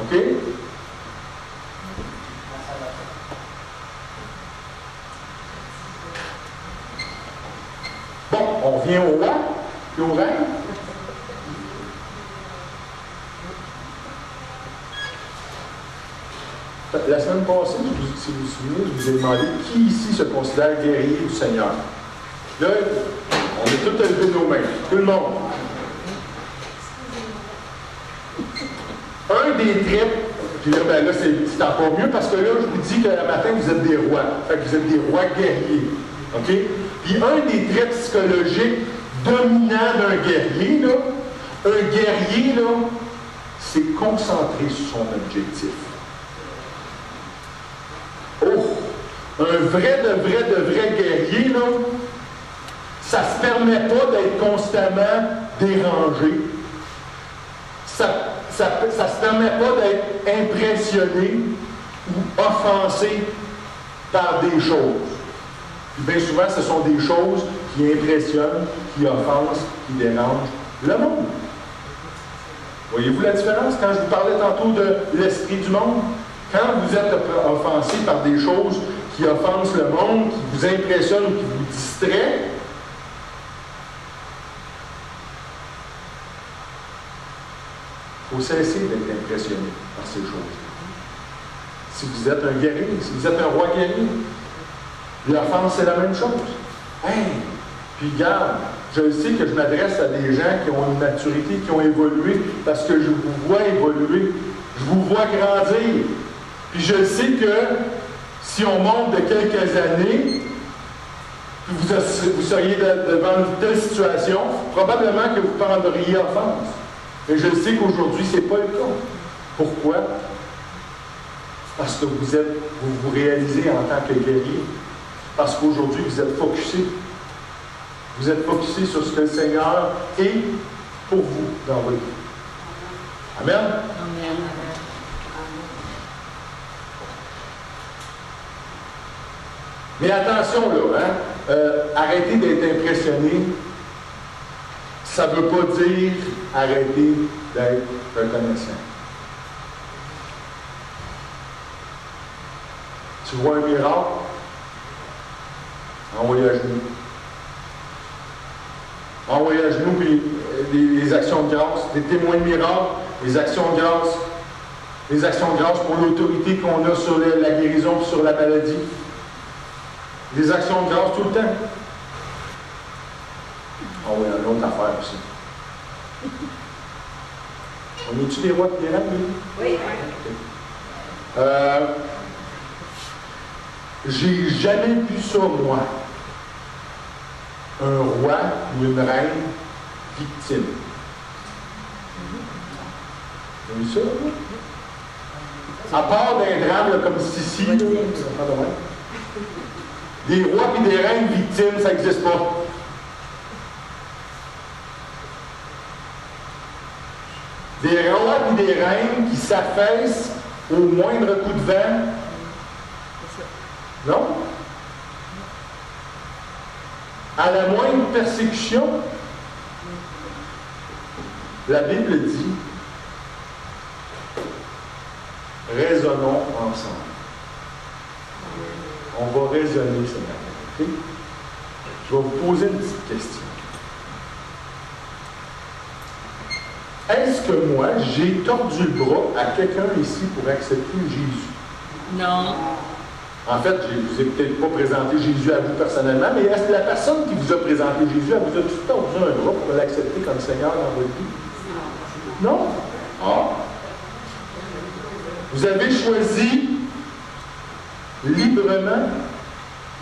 OK? Bon, on revient au roi et au reine. La semaine passée, si vous vous souvenez, je vous ai demandé qui ici se considère guerrier du Seigneur. Là, on a tous élevé nos mains. Tout le monde. Un des traits, puis là, là c'est encore mieux parce que là, je vous dis que le matin, vous êtes des rois. Fait que vous êtes des rois guerriers. OK? Puis un des traits psychologiques dominants d'un guerrier, là, c'est concentrer sur son objectif. Un vrai guerrier, là, ça ne se permet pas d'être constamment dérangé. Ça ne se permet pas d'être impressionné ou offensé par des choses. Puis bien souvent, ce sont des choses qui impressionnent, qui offensent, qui dérangent le monde. Voyez-vous la différence quand je vous parlais tantôt de l'esprit du monde? Quand vous êtes offensé par des choses qui offensent le monde, qui vous impressionnent ou qui vous distraient, il faut cesser d'être impressionné par ces choses. Si vous êtes un guerrier, si vous êtes un roi guerrier, l'offense, c'est la même chose. Puis regarde, je sais que je m'adresse à des gens qui ont une maturité, qui ont évolué, parce que je vous vois évoluer, je vous vois grandir. Puis je sais que si on monte de quelques années, vous seriez devant une telle situation, probablement que vous prendriez offense. Mais je sais qu'aujourd'hui, ce n'est pas le cas. Pourquoi? Parce que vous réalisez en tant que guerrier. Parce qu'aujourd'hui, vous êtes focusé. Vous êtes focusé sur ce que le Seigneur est pour vous dans votre vie. Amen? Amen. Mais attention là, arrêtez d'être impressionné. Ça ne veut pas dire arrêter d'être reconnaissant. Tu vois un miracle? Envoyez à genoux. Envoyez à genoux, puis les actions de grâce, des témoins de miracles, les actions de grâce, les actions de grâce pour l'autorité qu'on a sur la guérison et sur la maladie. Des actions de grâce tout le temps. Ah oui, une autre affaire aussi. On est-tu des rois et des reines, lui? Oui. J'ai jamais vu ça, moi. Un roi ou une reine victime. Vous avez vu ça, là? À part d'un drame là, comme Sissi, des rois et des reines victimes, ça n'existe pas. Des rois et des reines qui s'affaissent au moindre coup de vent. Non? À la moindre persécution, la Bible dit, raisonnons ensemble. On va raisonner, Seigneur. Okay? Je vais vous poser une petite question. Est-ce que moi, j'ai tordu le bras à quelqu'un ici pour accepter Jésus? Non. En fait, je ne vous ai peut-être pas présenté Jésus à vous personnellement, mais est-ce que la personne qui vous a présenté Jésus, elle vous a tout tordu un bras pour l'accepter comme Seigneur dans votre vie? Non? Ah! Vous avez choisi librement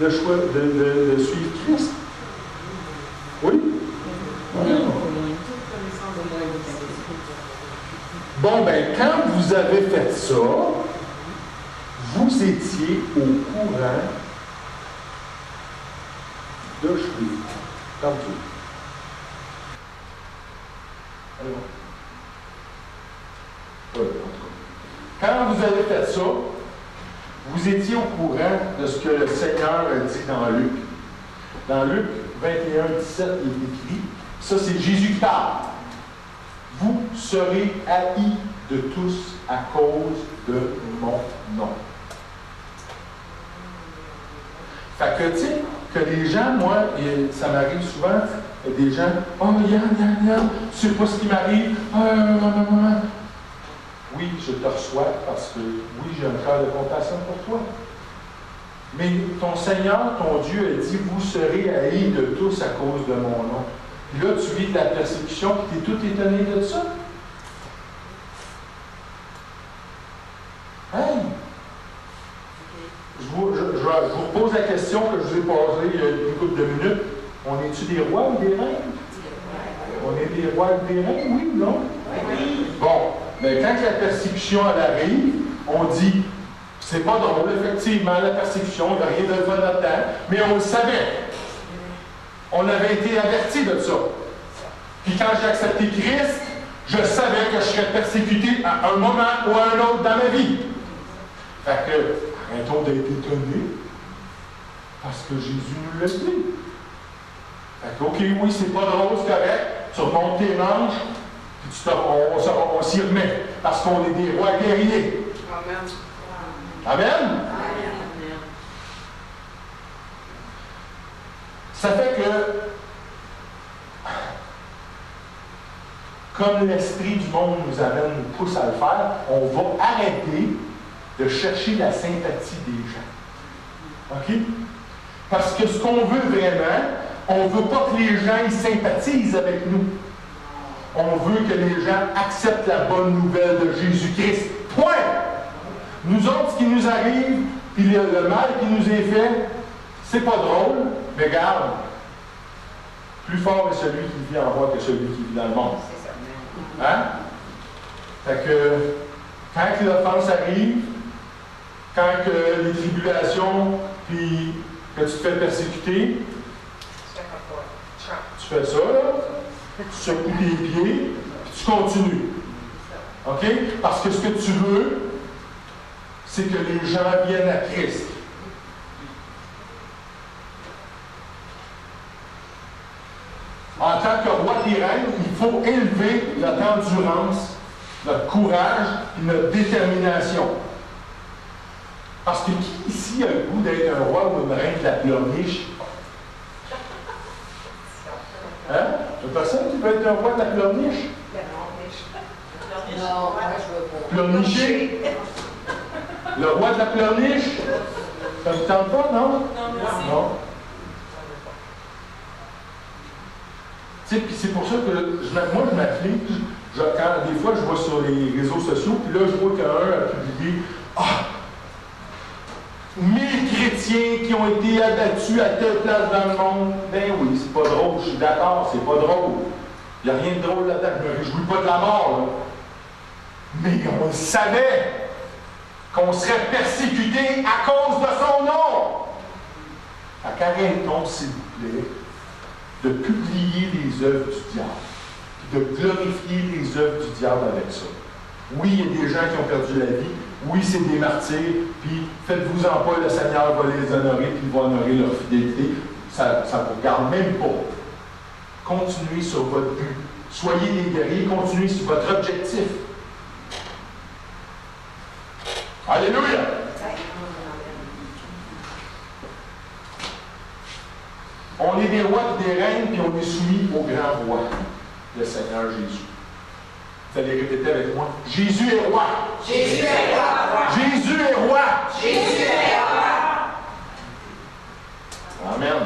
de suivre Christ? Oui? Bon, ben, quand vous avez fait ça, vous étiez au courant de suivre. Comme tout. Quand vous avez fait ça, vous étiez au courant de ce que le Seigneur a dit dans Luc. Dans Luc 21, 17, il est écrit, ça c'est Jésus qui parle. Vous serez haïs de tous à cause de mon nom. Fait que, tu sais, que les gens, moi, et ça m'arrive souvent, des gens, oh, Yann, tu sais pas ce qui m'arrive, oui, je te reçois parce que, oui, j'ai un cœur de compassion pour toi. Mais ton Seigneur, ton Dieu, a dit, vous serez haïs de tous à cause de mon nom. Puis là, tu vis de la persécution, puis tu es tout étonné de ça. Hey! Je vous pose la question que je vous ai posée il y a une couple de minutes. On est-tu des rois ou des reines? On est des rois ou des reines, oui ou non? Oui. Bon, mais quand la persécution elle arrive, on dit, c'est pas drôle, effectivement, la persécution, il n'y a rien de fun là-dedans, mais on le savait. On avait été avertis de ça. Puis quand j'ai accepté Christ, je savais que je serais persécuté à un moment ou à un autre dans ma vie. Fait que, arrêtons d'être étonnés, parce que Jésus nous l'a dit. Fait que, OK, oui, c'est pas drôle, c'est correct, tu remontes tes manches, puis on s'y remet, parce qu'on est des rois guerriers. Amen. Amen? Ça fait que, comme l'esprit du monde nous amène, nous pousse à le faire, on va arrêter de chercher la sympathie des gens. OK? Parce que ce qu'on veut vraiment, on ne veut pas que les gens ils sympathisent avec nous. On veut que les gens acceptent la bonne nouvelle de Jésus-Christ. Point! Nous autres, ce qui nous arrive, puis le mal qui nous est fait, c'est pas drôle, Mais garde, plus fort est celui qui vit en moi que celui qui vit dans le monde. Hein? Fait que, quand l'offense arrive, quand que les tribulations, puis que tu te fais persécuter, tu fais ça, là, tu secoues tes pieds, puis tu continues. OK? Parce que ce que tu veux, c'est que les gens viennent à Christ. En tant que roi des reines, il faut élever notre endurance, notre courage et notre détermination. Parce que qui ici a le goût d'être un roi ou une reine de la pleurniche? Hein? Il n'y a personne qui veut être un roi de la pleurniche? Non, moi je veux pas. Pleurnicher? Le roi de la pleurniche? Ça ne vous tente pas, non? Non. Tu sais, puis c'est pour ça que moi, je m'afflige. Quand des fois, je vois sur les réseaux sociaux, puis là, je vois qu'un a publié « Ah! 1000 chrétiens qui ont été abattus à telle place dans le monde. » Ben oui, c'est pas drôle, je suis d'accord, c'est pas drôle. Il n'y a rien de drôle là-dedans, je ne me réjouis pas de la mort, là. Mais on savait qu'on serait persécuté à cause de son nom. Arrêtons, s'il vous plaît, de publier les œuvres du diable, puis de glorifier les œuvres du diable avec ça. Oui, il y a des gens qui ont perdu la vie. Oui, c'est des martyrs. Puis faites-vous-en pas, le Seigneur va les honorer, puis il va honorer leur fidélité. Ça ne vous regarde même pas. Continuez sur votre but. Soyez des guerriers, continuez sur votre objectif. Alléluia! On est des rois et des reines, puis on est soumis au grand roi, le Seigneur Jésus. Vous allez répéter avec moi. Jésus est roi. Jésus est roi. Jésus est roi. Jésus est roi. Amen.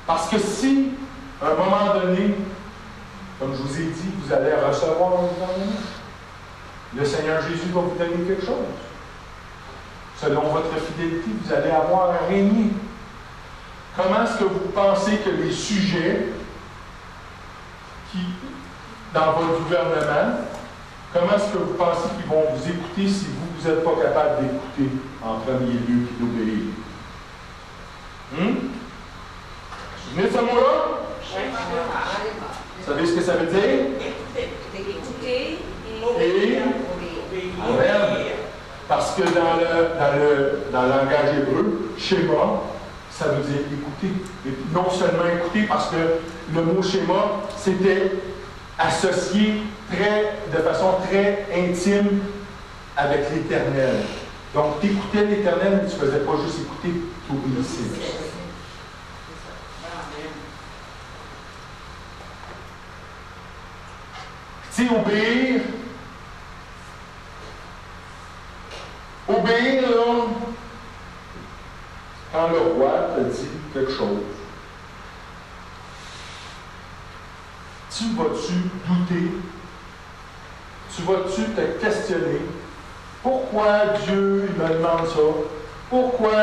Parce que si, à un moment donné, comme je vous ai dit, vous allez recevoir un gouvernement, le Seigneur Jésus va vous donner quelque chose. Selon votre fidélité, vous allez avoir un régner. Comment est-ce que vous pensez que les sujets dans votre gouvernement, comment est-ce que vous pensez qu'ils vont vous écouter si vous n'êtes pas capable d'écouter en premier lieu et d'obéir? Vous vous souvenez de ce mot-là? Vous savez ce que ça veut dire? Écouter Et Amen. Parce que dans le langage hébreu, schéma, ça veut dire écouter. Et non seulement écouter, parce que le mot schéma, c'était associé de façon très intime avec l'Éternel. Donc, tu écoutais l'Éternel, mais tu ne faisais pas juste écouter, tu obéissais. Tu sais, obéir, là, quand le roi te dit quelque chose, tu vas-tu douter? Tu vas-tu te questionner? Pourquoi Dieu il me demande ça? Pourquoi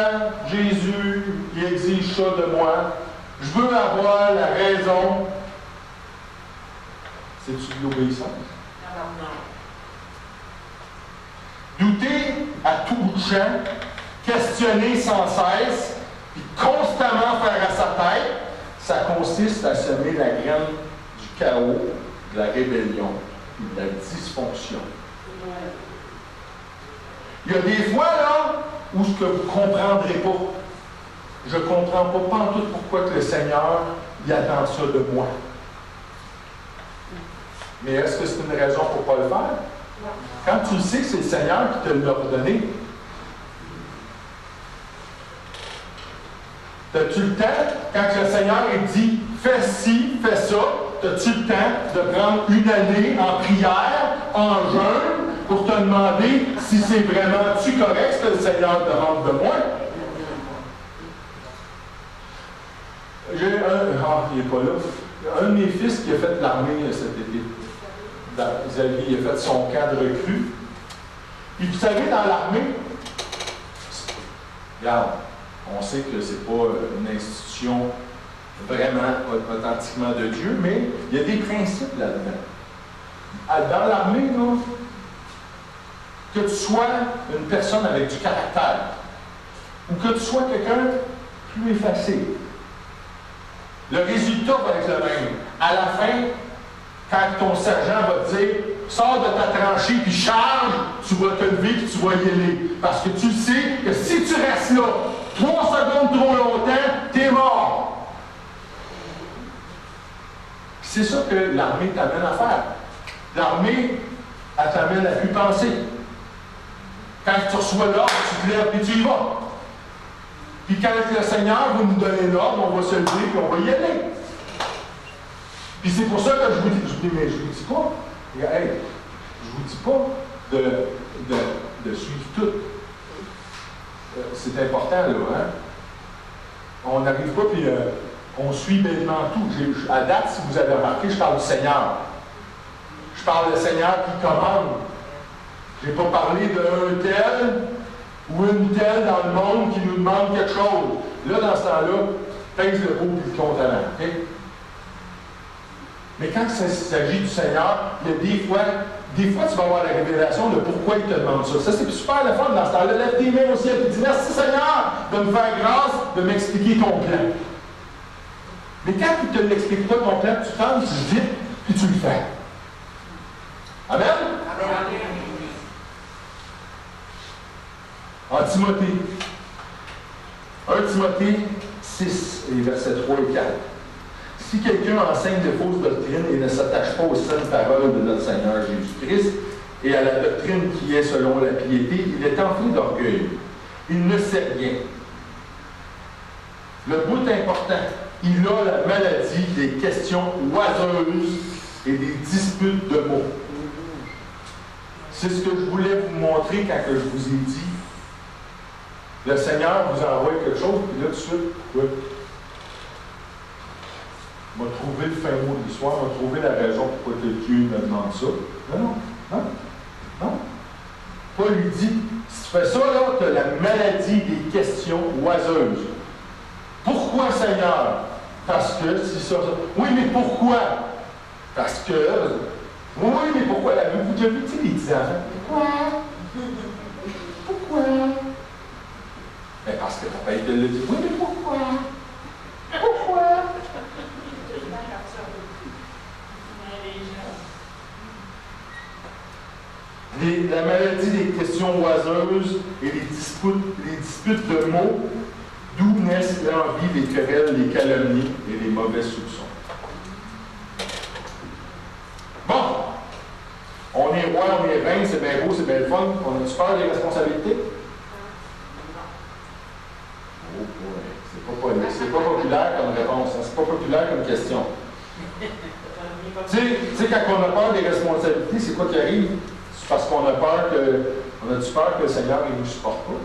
Jésus il exige ça de moi? Je veux avoir la raison. C'est-tu de l'obéissance? Douter à tout bout de champ, questionner sans cesse, puis constamment faire à sa tête, ça consiste à semer la graine du chaos, de la rébellion et de la dysfonction. Il y a des fois, là, où ce que vous ne comprendrez pas. Je ne comprends pas en tout pourquoi que le Seigneur il attend ça de moi. Mais est-ce que c'est une raison pour ne pas le faire? Quand tu le sais que c'est le Seigneur qui te l'a ordonné, as-tu le temps, quand le Seigneur il dit fais ci, fais ça, as-tu le temps de prendre une année en prière, en jeûne, pour te demander si c'est vraiment-tu correct ce que le Seigneur demande de moi? Il n'est pas là. Un de mes fils qui a fait l'armée cet été. Xavier, il a fait son camp de recrue. Puis vous savez, dans l'armée, regarde, On sait que ce n'est pas une institution vraiment authentiquement de Dieu, mais il y a des principes là-dedans. Dans l'armée, là, que tu sois une personne avec du caractère, ou que tu sois quelqu'un plus effacé, le résultat va être le même. À la fin, quand ton sergent va te dire « Sors de ta tranchée puis charge », tu vas te lever et tu vas y aller. Parce que tu sais que si tu restes là 3 secondes trop longtemps, t'es mort. C'est ça que l'armée t'amène à faire. L'armée, elle t'amène à plus penser. Quand tu reçois l'ordre, tu te lèves et tu y vas. Puis quand le Seigneur va nous donner l'ordre, on va se lever et on va y aller. Puis c'est pour ça que je vous dis, mais je vous dis pas, hey, je vous dis pas de suivre tout. C'est important, là, hein? On n'arrive pas, puis on suit bêtement tout. À date, si vous avez remarqué, je parle du Seigneur. Je parle du Seigneur qui commande. Je n'ai pas parlé d'un tel ou une telle dans le monde qui nous demande quelque chose. Là, dans ce temps-là, pèse le pot et le compte à l'an. Okay? Mais quand il s'agit du Seigneur, il y a des fois, tu vas avoir la révélation de pourquoi il te demande ça. Ça, c'est super le fun dans ce temps-là. Lève tes mains au ciel et dis merci Seigneur de me faire grâce, de m'expliquer ton plan. Mais quand il ne te l'explique pas ton plan, tu tentes, tu le dis, puis tu le fais. Amen? Amen. En Timothée, 1 Timothée 6, versets 3 et 4. Si quelqu'un enseigne de fausses doctrines et ne s'attache pas aux saintes paroles de notre Seigneur Jésus-Christ et à la doctrine qui est selon la piété, il est enflé d'orgueil. Il ne sait rien. Le bout important, il a la maladie des questions oiseuses et des disputes de mots. C'est ce que je voulais vous montrer quand je vous ai dit. Le Seigneur vous envoie quelque chose, puis là, tout de suite, ouais. M'a trouvé le fin mot de l'histoire, m'a trouvé la raison pourquoi Dieu me demande ça. Non, non, non. Paul lui dit, si tu fais ça, là, tu as la maladie des questions oiseuses. Pourquoi, Seigneur? Parce que, si ça. Oui, mais pourquoi? Parce que. Oui, mais pourquoi? Avez-vous déjà vu, tu sais, les 10 enfants? Pourquoi? Pourquoi? Mais parce que papa, il te l'a dit. Oui, mais pourquoi? Pourquoi? La maladie des questions oiseuses et les disputes de mots, d'où naissent l'envie, les querelles, les calomnies et les mauvais soupçons. Bon, on est roi, on est reine, c'est bien beau, c'est bien le fun. On a-tu peur des responsabilités? Oh boy, c'est pas populaire comme réponse, hein? C'est pas populaire comme question. Tu sais, quand on a peur des responsabilités, c'est quoi qui arrive? C'est parce qu'on a peur on a-tu peur que le Seigneur ne nous supporte pas?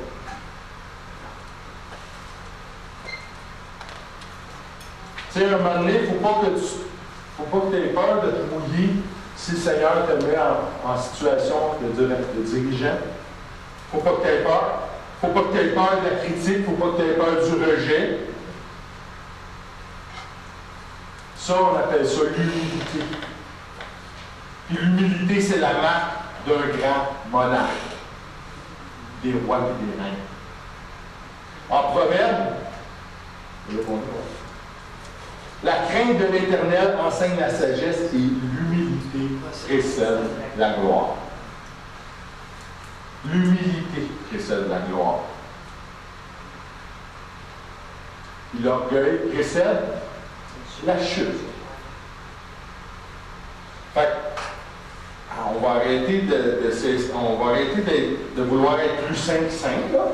Tu sais, à un moment donné, il ne faut pas que tu aies peur de te mouiller si le Seigneur te met en situation de dirigeant. Il ne faut pas que tu aies peur. Il ne faut pas que tu aies peur de la critique. Il ne faut pas que tu aies peur du rejet. Ça, on appelle ça l'humilité. Puis l'humilité, c'est la marque d'un grand monarque, des rois et des reines. En Proverbe, la crainte de l'Éternel enseigne la sagesse et l'humilité précède la gloire. L'humilité précède la gloire. Et l'orgueil précède la chute. Fait on va arrêter de vouloir être plus saint, là.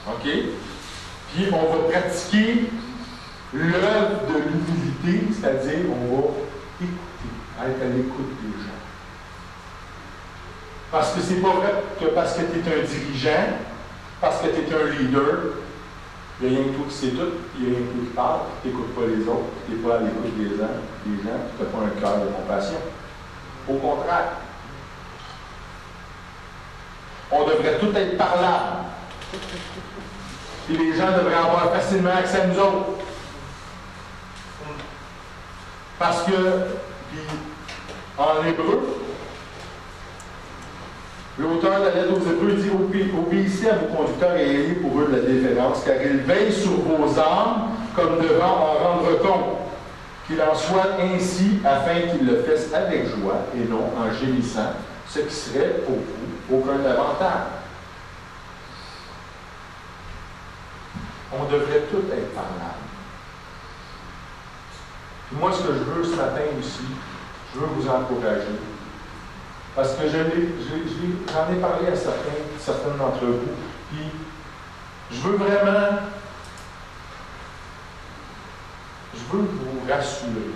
OK? Puis on va pratiquer l'œuvre de l'humilité, c'est-à-dire on va écouter, être à l'écoute des gens. Parce que c'est pas vrai que parce que tu es un dirigeant, parce que tu es un leader, il n'y a rien que toi qui sais tout, il n'y a rien que toi qui parle, tu n'écoutes pas les autres, tu n'es pas à l'écoute des gens, tu n'as pas un cœur de compassion. Au contraire, on devrait tout être parlable. Puis les gens devraient avoir facilement accès à nous autres. Parce que, puis, en hébreu, l'auteur de la lettre aux Hébreux dit « Obéissez à vos conducteurs et ayez pour eux de la déférence, car ils veillent sur vos âmes comme devant en rendre compte. Qu'il en soit ainsi, afin qu'ils le fassent avec joie et non en gémissant, ce qui serait pour vous aucun avantage. » On devrait tous être parlables. Moi, ce que je veux ce matin aussi, je veux vous encourager. Parce que j'en ai parlé à certains d'entre vous. Puis, je veux vous rassurer.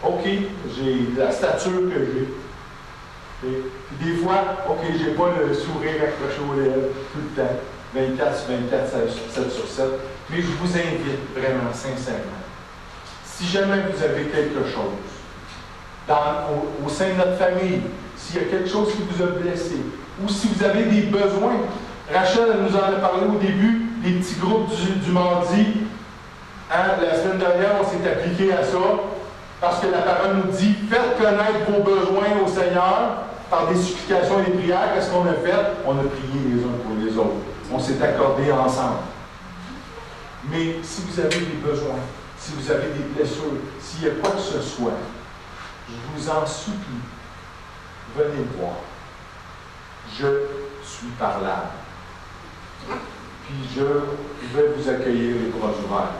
OK, j'ai la stature que j'ai. Puis des fois, OK, j'ai pas le sourire accroché aux lèvres tout le temps, 24 sur 24, 7 sur 7. Mais je vous invite vraiment, sincèrement, si jamais vous avez quelque chose, au sein de notre famille, s'il y a quelque chose qui vous a blessé, ou si vous avez des besoins, Rachel elle nous en a parlé au début, des petits groupes du mardi. Hein, la semaine dernière, on s'est appliqué à ça, parce que la parole nous dit, faites connaître vos besoins au Seigneur par des supplications et des prières. Qu'est-ce qu'on a fait? On a prié les uns pour les autres. On s'est accordé ensemble. Mais si vous avez des besoins, si vous avez des blessures, s'il y a quoi que ce soit, je vous en supplie, venez me voir. Je suis parlable. Puis je vais vous accueillir les bras ouverts.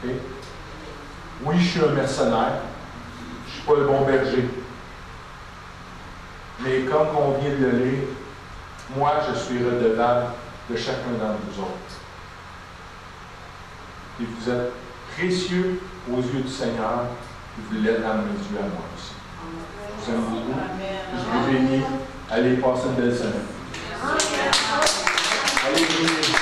Okay? Oui, je suis un mercenaire. Je ne suis pas le bon berger. Mais comme on vient de le lire, moi, je suis redevable de chacun d'entre vous autres. Et vous êtes précieux aux yeux du Seigneur, et vous l'êtes dans mes yeux à moi aussi. Je vous aime beaucoup. Je vous bénis. Allez, passez une belle semaine. Allez, bénis.